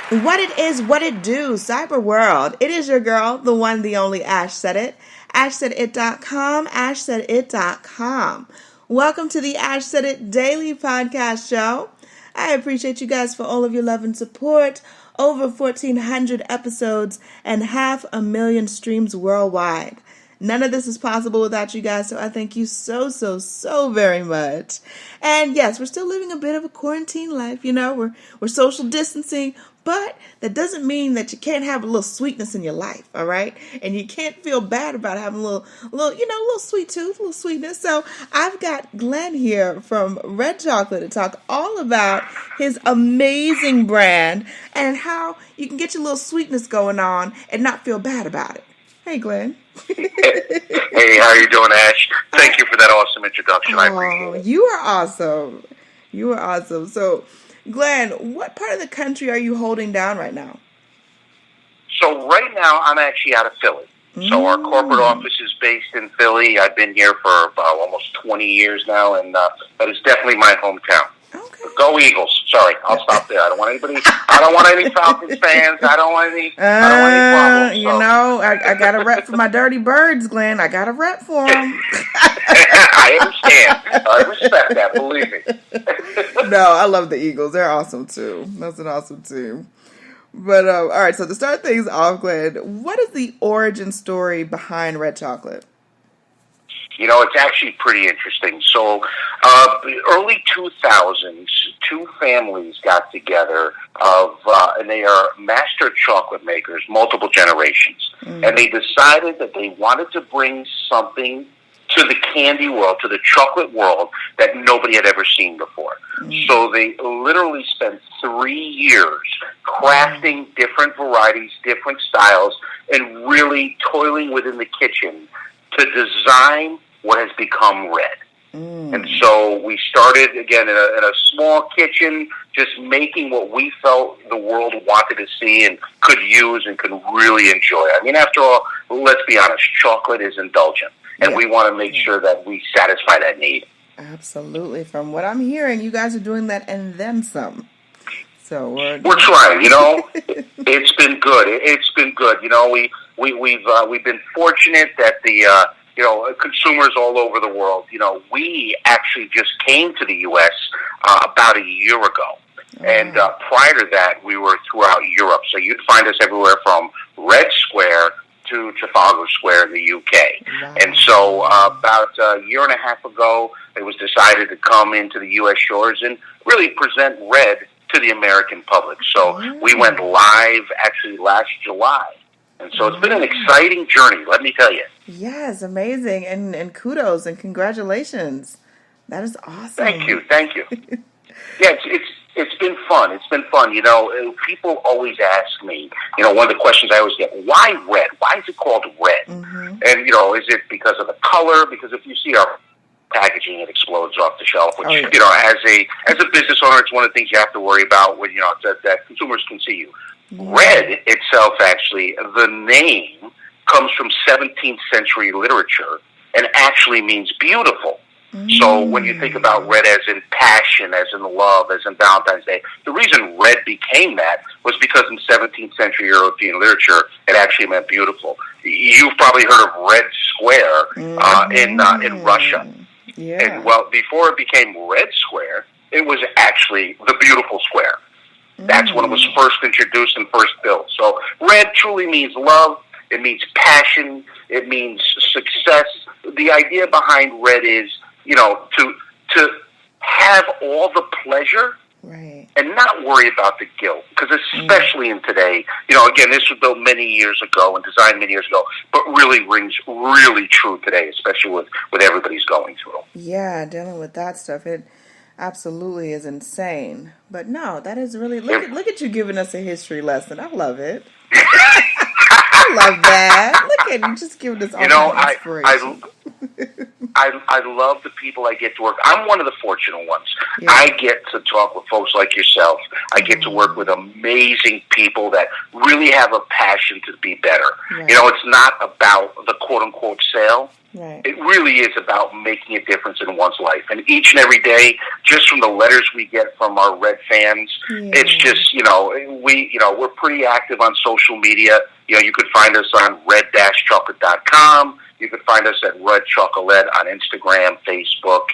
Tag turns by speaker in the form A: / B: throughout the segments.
A: What it is, what it do, cyber world. It is your girl, the one, the only Ash said it. AshSaidIt.com, AshSaidIt.com. Welcome to the Ash Said It Daily Podcast Show. I appreciate you guys for all of your love and support. Over 1,400 episodes and 500,000 streams worldwide. None of this is possible without you guys, so I thank you so very much. And yes, we're still living a bit of a quarantine life, we're social distancing, but that doesn't mean that you can't have a little sweetness in your life, all right? And you can't feel bad about having a little sweet tooth, a little sweetness. So I've got Glenn here from Red Chocolate to talk all about his amazing brand and how you can get your little sweetness going on and not feel bad about it. Hey, Glenn.
B: Hey, how you doing, Ash? Thank you for that awesome introduction. I appreciate it.
A: You are awesome. You are awesome. So, Glenn, what part of the country are you holding down right now?
B: So right now, I'm actually out of Philly. So our corporate office is based in Philly. I've been here for almost 20 years now, and that is definitely my hometown.
A: Okay.
B: Go Eagles! Sorry, I'll stop there. I don't want any Falcons fans. I don't want any problems.
A: So. I got a rep for my dirty birds, Glenn. I got a rep for them.
B: I understand. I respect that. Believe me.
A: No, I love the Eagles. They're awesome too. That's an awesome team. But all right. So to start things off, Glenn, what is the origin story behind Red Chocolate?
B: It's actually pretty interesting. So, the early 2000s, two families got together and they are master chocolate makers, multiple generations. And they decided that they wanted to bring something to the candy world, to the chocolate world, that nobody had ever seen before. So they literally spent 3 years crafting different varieties, different styles, and really toiling within the kitchen to design what has become Red. And so we started, again, in a small kitchen, just making what we felt the world wanted to see and could use and could really enjoy. I mean, after all, let's be honest, chocolate is indulgent, and we want to make sure that we satisfy that need.
A: Absolutely. From what I'm hearing, you guys are doing that and then some. So we're
B: trying. It's been good. It's been good. We've been fortunate that the consumers all over the world. We actually just came to the U.S. About a year ago. And prior to that, we were throughout Europe. So you'd find us everywhere from Red Square to Trafalgar Square in the U.K. Wow. And so about a year and a half ago, it was decided to come into the U.S. shores and really present Red to the American public. So we went live actually last July. And so it's been an exciting journey, let me tell you.
A: Yes, amazing. And kudos and congratulations. That is awesome.
B: Thank you. Yeah, it's been fun. It's been fun. People always ask me, one of the questions I always get, why Red? Why is it called Red? And, is it because of the color? Because if you see our packaging, it explodes off the shelf, which, as a business owner, it's one of the things you have to worry about when, that consumers can see you. Red itself, actually, the name comes from 17th century literature and actually means beautiful. So when you think about red as in passion, as in love, as in Valentine's Day, the reason red became that was because in 17th century European literature, it actually meant beautiful. You've probably heard of Red Square in Russia.
A: Yeah.
B: And, before it became Red Square, it was actually the beautiful square. That's when it was first introduced and first built. So red truly means love. It means passion. It means success. The idea behind red is, to have all the pleasure and not worry about the guilt. Because especially in today, again, this was built many years ago and designed many years ago, but really rings really true today, especially with everybody's going through.
A: Yeah, dealing with that stuff, it absolutely is insane. But no, that is really, look at you giving us a history lesson. I love it. I love that. Look at you just giving us all inspiration.
B: I love the people I get to work. I'm one of the fortunate ones.
A: Yeah.
B: I get to talk with folks like yourself. I get to work with amazing people that really have a passion to be better.
A: Right.
B: It's not about the quote-unquote sale.
A: Right.
B: It really is about making a difference in one's life. And each and every day, just from the letters we get from our Red fans, it's just, we're pretty active on social media. You could find us on red-chocolate.com. You can find us at Red Chocolette on Instagram, Facebook.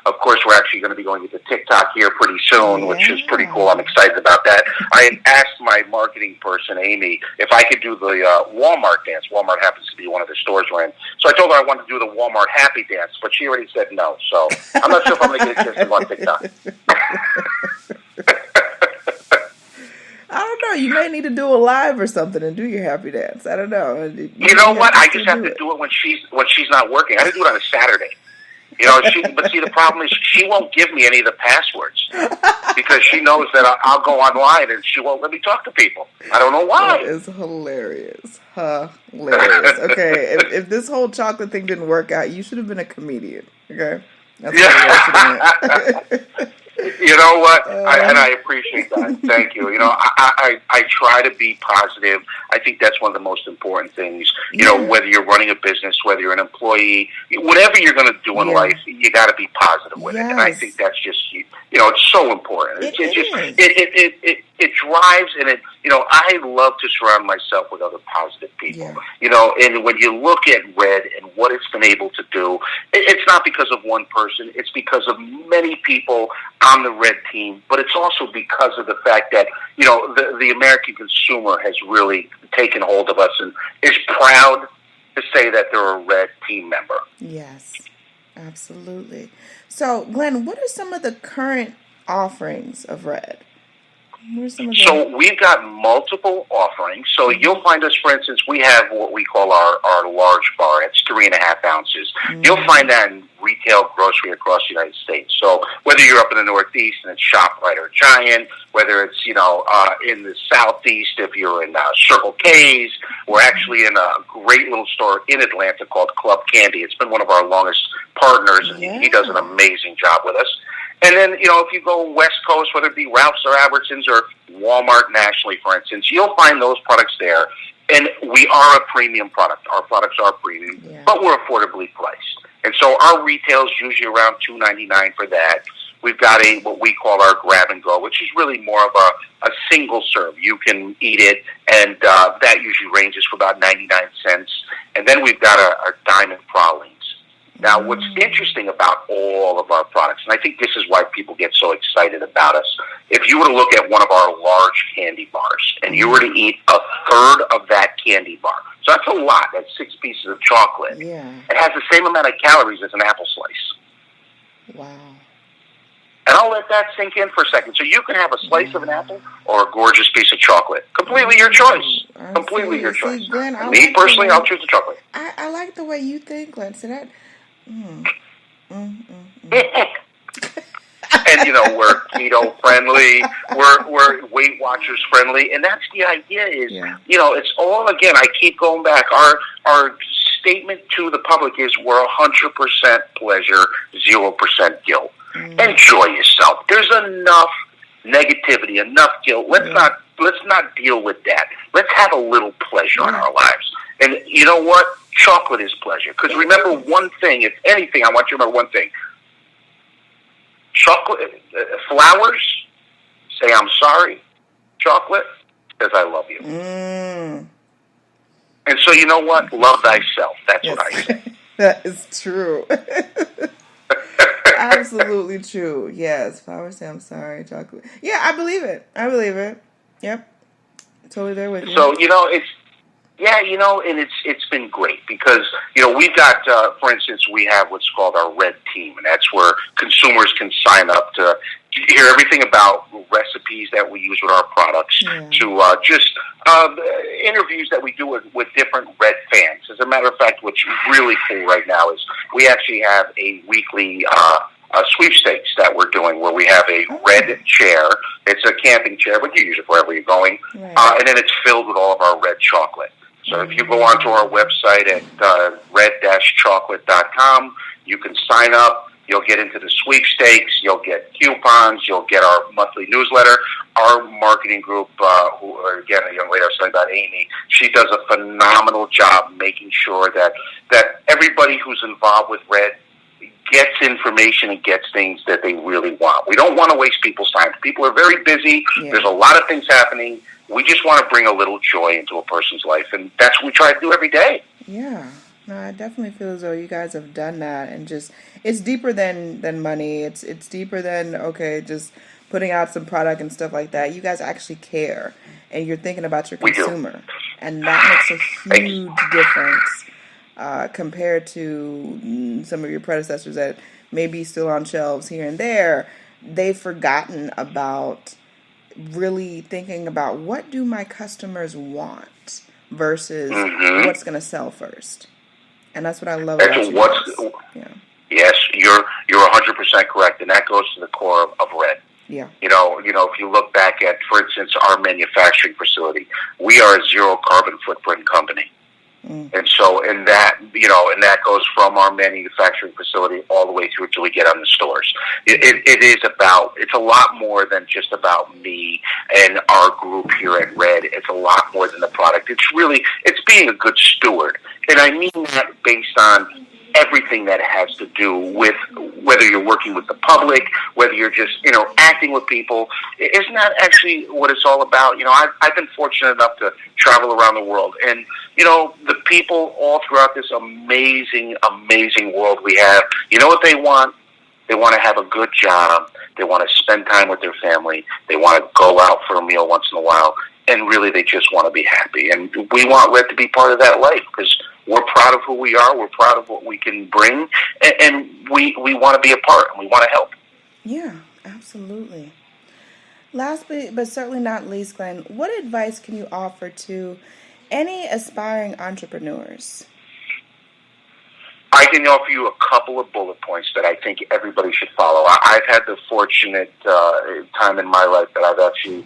B: Of course, we're actually going to be going into TikTok here pretty soon, which is pretty cool. I'm excited about that. I asked my marketing person, Amy, if I could do the Walmart dance. Walmart happens to be one of the stores we're in. So I told her I wanted to do the Walmart happy dance, but she already said no. So I'm not sure if I'm going to get a chance to go on TikTok.
A: I don't know. You may need to do a live or something and do your happy dance. I don't know.
B: You know what? I just have to do it when she's not working. I have to do it on a Saturday. But see, the problem is she won't give me any of the passwords because she knows that I'll go online and she won't let me talk to people. I don't know why.
A: That is hilarious. Hilarious. Okay, if this whole chocolate thing didn't work out, you should have been a comedian. Okay? That's what
B: You know what? And I appreciate that. Thank you. I try to be positive. I think that's one of the most important things. Whether you're running a business, whether you're an employee, whatever you're going to do in life, you got to be positive with it. And I think that's just, it's so important. It drives and it. I love to surround myself with other positive people. Yeah. And when you look at Red and what it's been able to do, it's not because of one person. It's because of many people on the Red team, but it's also because of the fact that, the American consumer has really taken hold of us and is proud to say that they're a Red team member.
A: Yes, absolutely. So, Glenn, what are some of the current offerings of Red?
B: So we've got multiple offerings. So you'll find us, for instance, we have what we call our large bar. It's 3.5 ounces. You'll find that in retail grocery across the United States. So whether you're up in the Northeast and it's ShopRite or Giant, whether it's, in the Southeast, if you're in Circle K's, we're actually in a great little store in Atlanta called Club Candy. It's been one of our longest partners, and he does an amazing job with us. And then, if you go West Coast, whether it be Ralph's or Albertsons or Walmart nationally, for instance, you'll find those products there. And we are a premium product. Our products are premium, but we're affordably priced. And so our retail is usually around $2.99 for that. We've got what we call our grab and go, which is really more of a single serve. You can eat it, and that usually ranges for about 99 cents. And then we've got our diamond pralines. Now, what's interesting about all of our products, and I think this is why people get so excited about us, if you were to look at one of our large candy bars and you were to eat a third of that candy bar, so that's a lot, that's 6 pieces of chocolate. Yeah. It has the same amount of calories as an apple slice.
A: Wow.
B: And I'll let that sink in for a second. So you can have a slice of an apple or a gorgeous piece of chocolate. Completely your choice. Completely your choice. Glenn, me, personally, I'll choose the chocolate.
A: I like the way you think, Glenn. So that...
B: And we're keto friendly, we're Weight Watchers friendly, and that's the idea. Is it's all, again, I keep going back. Our statement to the public is we're 100% pleasure, 0% guilt. Enjoy yourself. There's enough negativity, enough guilt. Let's not deal with that. Let's have a little pleasure in our lives. And you know what? Chocolate is pleasure. Because remember one thing, if anything, I want you to remember one thing. Chocolate, flowers say I'm sorry. Chocolate says I love you. And so you know what? Love thyself. That's what I say.
A: That is true. Absolutely true. Yes. Flowers say I'm sorry. Chocolate. Yeah, I believe it. Yep. Totally there with you.
B: So, and it's been great because, we've got, for instance, we have what's called our Red Team, and that's where consumers can sign up to hear everything about recipes that we use with our products to just interviews that we do with different Red fans. As a matter of fact, what's really cool right now is we actually have a weekly sweepstakes that we're doing where we have a red chair. It's a camping chair, but you use it wherever you're going. And then it's filled with all of our red chocolate. So if you go onto our website at red-chocolate.com, you can sign up You'll get into the sweepstakes. You'll get coupons. You'll get our monthly newsletter. Our marketing group, who again, a young lady I was talking about, Amy, she does a phenomenal job making sure that everybody who's involved with Red gets information and gets things that they really want. We don't want to waste people's time. People are very busy. Yeah. There's a lot of things happening. We just want to bring a little joy into a person's life, and that's what we try to do every day.
A: Yeah. No, I definitely feel as though you guys have done that, and just it's deeper than money. It's deeper than just putting out some product and stuff like that. You guys actually care, and you're thinking about your consumer, and that makes a huge difference compared to some of your predecessors that may be still on shelves here and there. They've forgotten about really thinking about what do my customers want versus what's going to sell first. And that's what I love about you guys. Yeah.
B: Yes, you're 100% correct, and that goes to the core of Red.
A: Yeah.
B: You know, if you look back at, for instance, our manufacturing facility, we are a zero carbon footprint company. And so, and that goes from our manufacturing facility all the way through till we get on the stores. It's a lot more than just about me and our group here at Red. It's a lot more than the product. It's being a good steward. And I mean that based on everything that has to do with whether you're working with the public, whether you're just, acting with people. Isn't that actually what it's all about? I've been fortunate enough to travel around the world, and, the people all throughout this amazing, amazing world we have, you know what they want? They want to have a good job. They want to spend time with their family. They want to go out for a meal once in a while. And really, they just want to be happy. And we want Red to be part of that life because we're proud of who we are. We're proud of what we can bring. And we want to be a part, and we want to help.
A: Yeah, absolutely. Last but certainly not least, Glenn, what advice can you offer to any aspiring entrepreneurs?
B: I can offer you a couple of bullet points that I think everybody should follow. I've had the fortunate time in my life that I've actually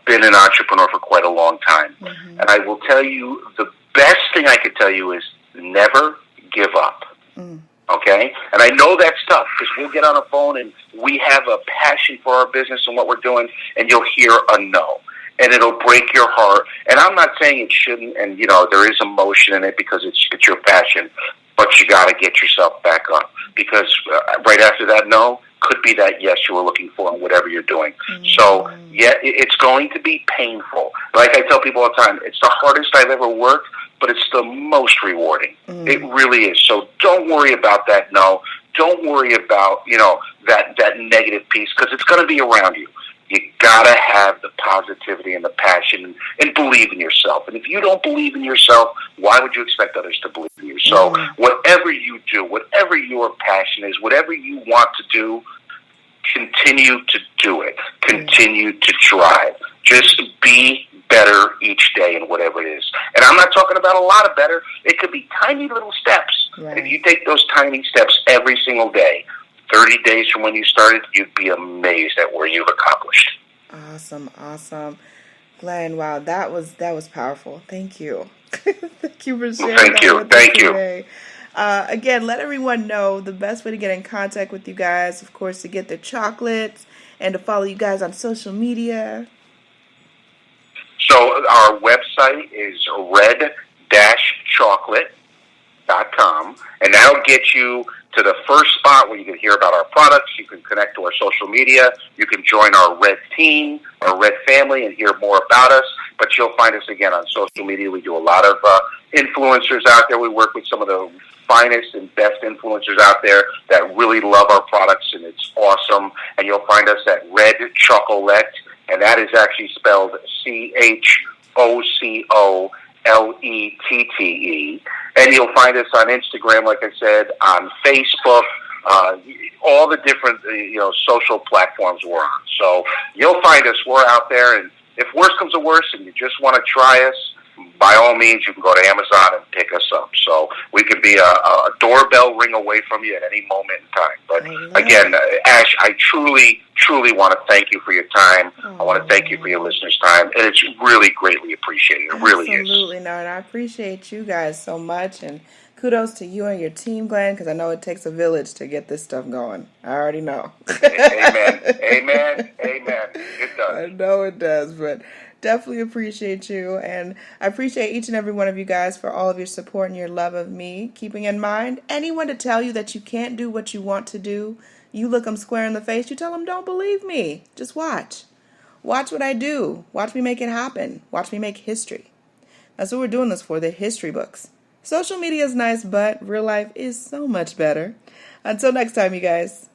B: been an entrepreneur for quite a long time. Mm-hmm. And I will tell you, the best thing I could tell you is never give up. Mm. Okay? And I know that's tough because we'll get on a phone and we have a passion for our business and what we're doing, and you'll hear a no. And it'll break your heart. And I'm not saying it shouldn't, and, there is emotion in it because it's your passion. But you got to get yourself back up because right after that no could be that yes you were looking for in whatever you're doing. Mm-hmm. So, yeah, it's going to be painful. Like I tell people all the time, it's the hardest I've ever worked, but it's the most rewarding. Mm-hmm. It really is. So don't worry about that no. Don't worry about, that negative piece because it's going to be around you. You got to have the positivity and the passion and believe in yourself. And if you don't believe in yourself, why would you expect others to believe in you? So whatever you do, whatever your passion is, whatever you want to do, continue to do it. Continue to drive. Just be better each day in whatever it is. And I'm not talking about a lot of better. It could be tiny little steps. Right. If you take those tiny steps every single day, 30 days from when you started, you'd be amazed at where you've accomplished.
A: Awesome. Glenn, wow, that was powerful. Thank you. Thank you for sharing that with us today. Again, let everyone know the best way to get in contact with you guys, of course, to get the chocolates and to follow you guys on social media.
B: So our website is red-chocolate.com, and that'll get you to the first spot where you can hear about our products. You can connect to our social media. You can join our Red team, our Red family, and hear more about us. But you'll find us, again, on social media. We do a lot of influencers out there. We work with some of the finest and best influencers out there that really love our products, and it's awesome. And you'll find us at Red Chocolette, and that is actually spelled CHOCOLETTE. And you'll find us on Instagram, like I said, on Facebook, all the different social platforms we're on. So you'll find us. We're out there, and if worse comes to worse and you just want to try us, by all means, you can go to Amazon and pick us up. So we can be a doorbell ring away from you at any moment in time. But again, Ash, I truly, truly want to thank you for your time. I want to thank you for your listeners' time. And it's really greatly appreciated. It really is.
A: Absolutely. No, and I appreciate you guys so much. And kudos to you and your team, Glenn, because I know it takes a village to get this stuff going. I already know.
B: Amen. Amen. Amen. It does.
A: I know it does, but definitely appreciate you. And I appreciate each and every one of you guys for all of your support and your love of me. Keeping in mind, anyone to tell you that you can't do what you want to do, you look them square in the face, you tell them, don't believe me. Just watch. Watch what I do. Watch me make it happen. Watch me make history. That's what we're doing this for, the history books. Social media is nice, but real life is so much better. Until next time, you guys.